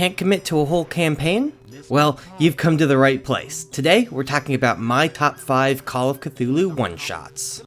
can't commit to a whole campaign? Well, you've come to the right place. Today, we're talking about my top 5 Call of Cthulhu one-shots.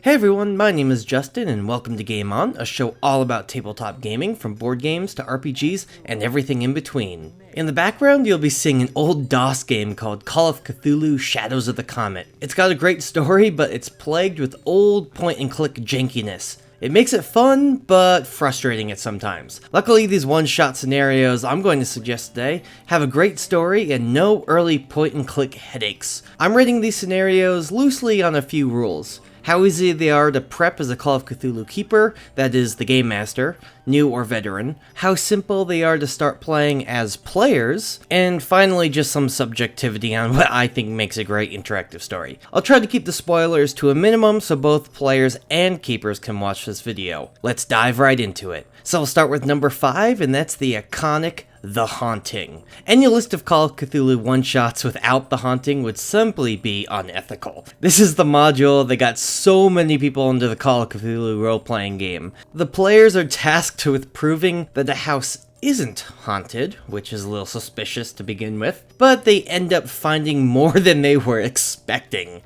Hey everyone, my name is Justin and welcome to Game On, a show all about tabletop gaming from board games to RPGs and everything in between. In the background, you'll be seeing an old DOS game called Call of Cthulhu Shadows of the Comet. It's got a great story, but it's plagued with old point-and-click jankiness. It makes it fun, but frustrating at sometimes. Luckily, these one-shot scenarios I'm going to suggest today have a great story and no early point-and-click headaches. I'm rating these scenarios loosely on a few rules. How easy they are to prep as a Call of Cthulhu keeper, that is, the game master, new or veteran, how simple they are to start playing as players, and finally just some subjectivity on what I think makes a great interactive story. I'll try to keep the spoilers to a minimum so both players and keepers can watch this video. Let's dive right into it. So we'll start with number 5, and that's the iconic The Haunting. Any list of Call of Cthulhu one-shots without The Haunting would simply be unethical. This is the module that got so many people into the Call of Cthulhu role-playing game. The players are tasked with proving that the house isn't haunted, which is a little suspicious to begin with, but they end up finding more than they were expecting.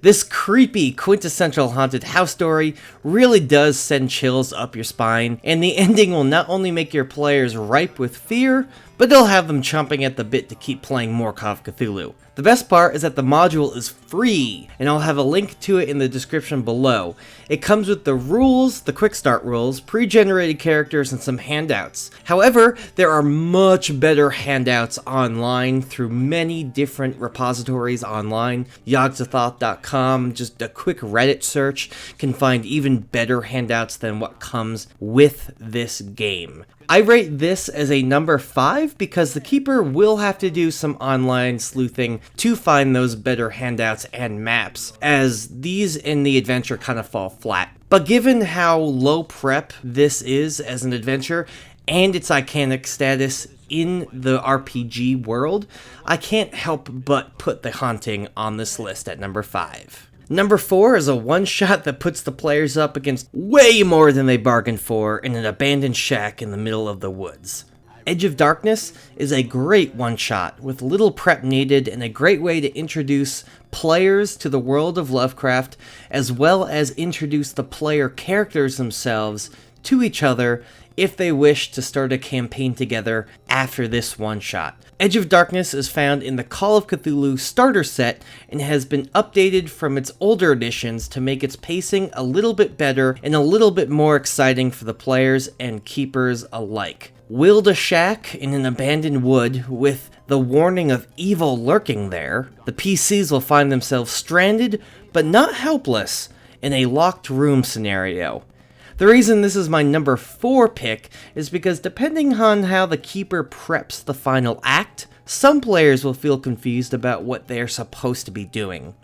This creepy, quintessential haunted house story really does send chills up your spine, and the ending will not only make your players ripe with fear, but they'll have them chomping at the bit to keep playing more Call of Cthulhu. The best part is that the module is free, and I'll have a link to it in the description below. It comes with the rules, the quick start rules, pre-generated characters, and some handouts. However, there are much better handouts online through many different repositories online. Yogg-Sothoth.com, just a quick Reddit search, can find even better handouts than what comes with this game. I rate this as a number 5 because the keeper will have to do some online sleuthing to find those better handouts and maps, as these in the adventure kind of fall flat. But given how low prep this is as an adventure, and its iconic status in the RPG world, I can't help but put The Haunting on this list at number 5. Number 4 is a one-shot that puts the players up against way more than they bargained for in an abandoned shack in the middle of the woods. Edge of Darkness is a great one-shot with little prep needed and a great way to introduce players to the world of Lovecraft, as well as introduce the player characters themselves to each other if they wish to start a campaign together after this one-shot. Edge of Darkness is found in the Call of Cthulhu starter set and has been updated from its older editions to make its pacing a little bit better and a little bit more exciting for the players and keepers alike. Wield a shack in an abandoned wood with the warning of evil lurking there, the PCs will find themselves stranded, but not helpless, in a locked room scenario. The reason this is my number 4 pick is because depending on how the keeper preps the final act, some players will feel confused about what they're supposed to be doing.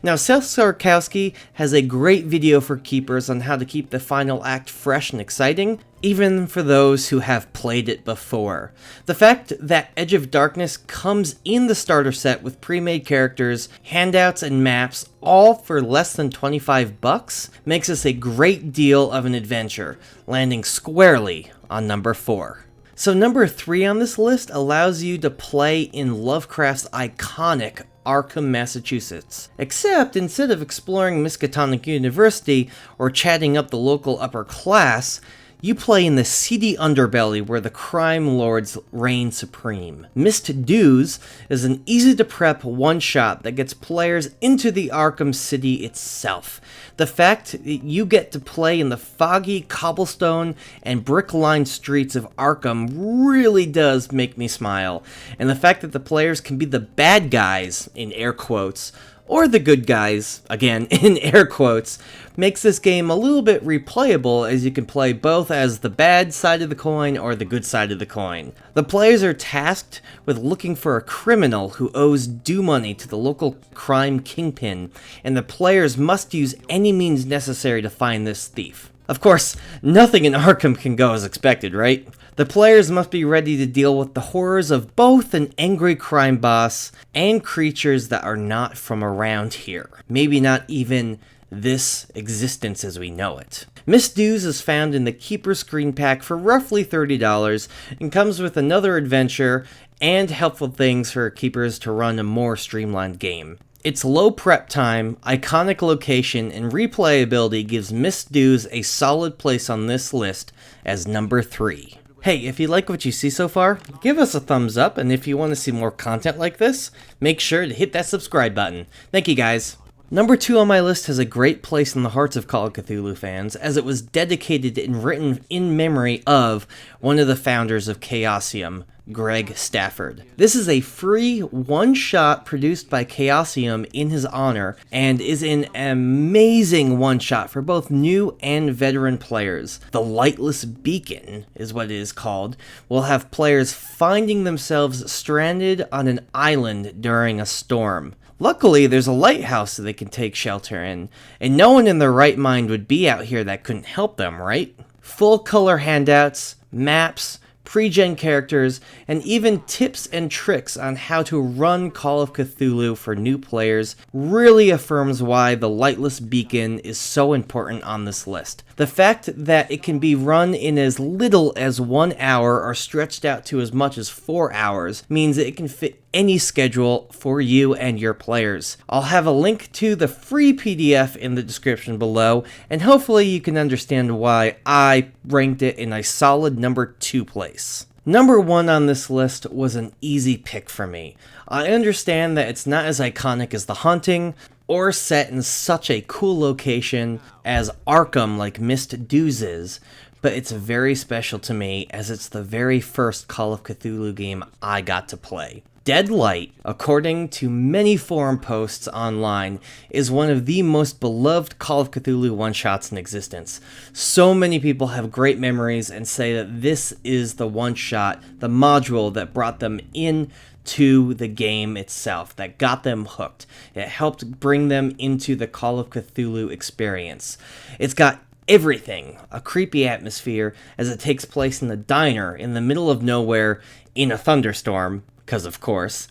Now, Seth Sarkowski has a great video for keepers on how to keep the final act fresh and exciting, even for those who have played it before. The fact that Edge of Darkness comes in the starter set with pre-made characters, handouts, and maps, all for less than $25, makes this a great deal of an adventure, landing squarely on number 4. So number 3 on this list allows you to play in Lovecraft's iconic Arkham, Massachusetts. Except instead of exploring Miskatonic University or chatting up the local upper class, you play in the seedy underbelly where the crime lords reign supreme. Missed Dues is an easy-to-prep one-shot that gets players into the Arkham City itself. The fact that you get to play in the foggy cobblestone and brick-lined streets of Arkham really does make me smile. And the fact that the players can be the bad guys, in air quotes, or the good guys, again, in air quotes, makes this game a little bit replayable as you can play both as the bad side of the coin or the good side of the coin. The players are tasked with looking for a criminal who owes due money to the local crime kingpin, and the players must use any means necessary to find this thief. Of course, nothing in Arkham can go as expected, right? The players must be ready to deal with the horrors of both an angry crime boss and creatures that are not from around here. Maybe not even this existence as we know it. Missed Dues is found in the Keeper Screen Pack for roughly $30 and comes with another adventure and helpful things for keepers to run a more streamlined game. Its low prep time, iconic location, and replayability gives Missed Dues a solid place on this list as number 3. Hey, if you like what you see so far, give us a thumbs up, and if you want to see more content like this, make sure to hit that subscribe button. Thank you guys. Number 2 on my list has a great place in the hearts of Call of Cthulhu fans, as it was dedicated and written in memory of one of the founders of Chaosium, Greg Stafford. This is a free one-shot produced by Chaosium in his honor, and is an amazing one-shot for both new and veteran players. The Lightless Beacon is what it is called, will have players finding themselves stranded on an island during a storm. Luckily, there's a lighthouse that they can take shelter in, and no one in their right mind would be out here that couldn't help them, right? Full color handouts, maps, pre-gen characters, and even tips and tricks on how to run Call of Cthulhu for new players really affirms why the Lightless Beacon is so important on this list. The fact that it can be run in as little as 1 hour or stretched out to as much as 4 hours means that it can fit any schedule for you and your players. I'll have a link to the free PDF in the description below, and hopefully you can understand why I ranked it in a solid number 2 place. Number 1 on this list was an easy pick for me. I understand that it's not as iconic as The Haunting, or set in such a cool location as Arkham like Missed Dues is, but it's very special to me as it's the very first Call of Cthulhu game I got to play. Dead Light, according to many forum posts online, is one of the most beloved Call of Cthulhu one-shots in existence. So many people have great memories and say that this is the one-shot, the module that brought them in to the game itself, that got them hooked. It helped bring them into the Call of Cthulhu experience. It's got everything, a creepy atmosphere as it takes place in a diner in the middle of nowhere in a thunderstorm, because of course,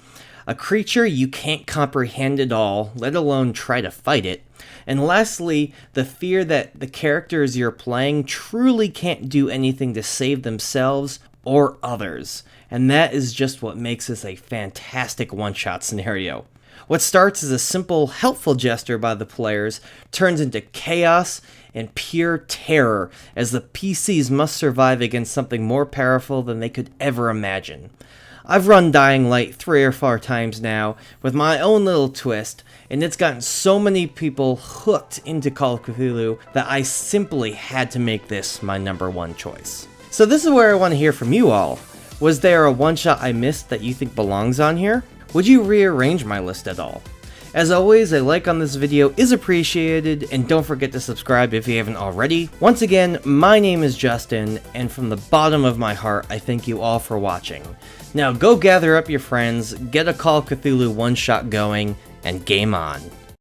a creature you can't comprehend at all, let alone try to fight it, and lastly, the fear that the characters you're playing truly can't do anything to save themselves or others, and that is just what makes this a fantastic one-shot scenario. What starts as a simple, helpful gesture by the players turns into chaos and pure terror as the PCs must survive against something more powerful than they could ever imagine. I've run Dying Light 3 or 4 times now with my own little twist, and it's gotten so many people hooked into Call of Cthulhu that I simply had to make this my number 1 choice. So this is where I want to hear from you all. Was there a one-shot I missed that you think belongs on here? Would you rearrange my list at all? As always, a like on this video is appreciated, and don't forget to subscribe if you haven't already. Once again, my name is Justin, and from the bottom of my heart, I thank you all for watching. Now go gather up your friends, get a Call of Cthulhu one-shot going, and game on.